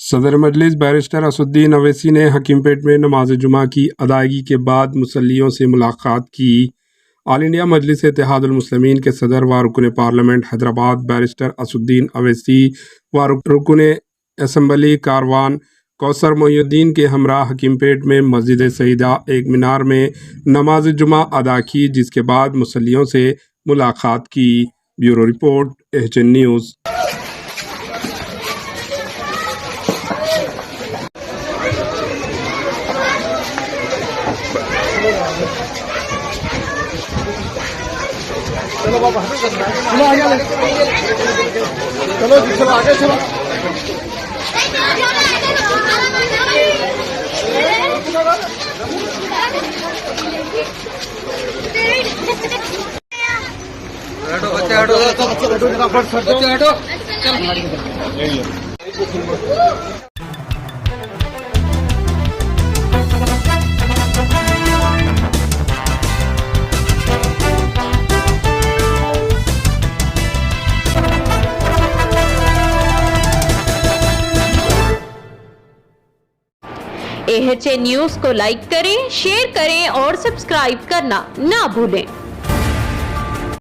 सदर मजलिस बैरिस्टर असुद्दीन अवैसी ने हकीमपेट में नमाज जुमा की अदायगी के बाद मुसल्लियों से मुलाकात की। ऑल इंडिया मजलिस इत्तेहादुल मुस्लिमीन के सदर व रुकन पार्लियामेंट हैदराबाद बैरिस्टर असुद्दीन अवैसी व रुकन असम्बली कारवान कौसर मोहिउद्दीन के हमरा हकीमपेट में मस्जिद सईदा एक मीनार में नमाज जुमा अदा की, जिसके बाद मुसल्लियों से मुलाकात की। Bureau report, HN news. चलो बाबा चलो आगे चलो जी चलो आगे चलो। एचएन न्यूज़ को लाइक करें, शेयर करें और सब्सक्राइब करना ना भूलें।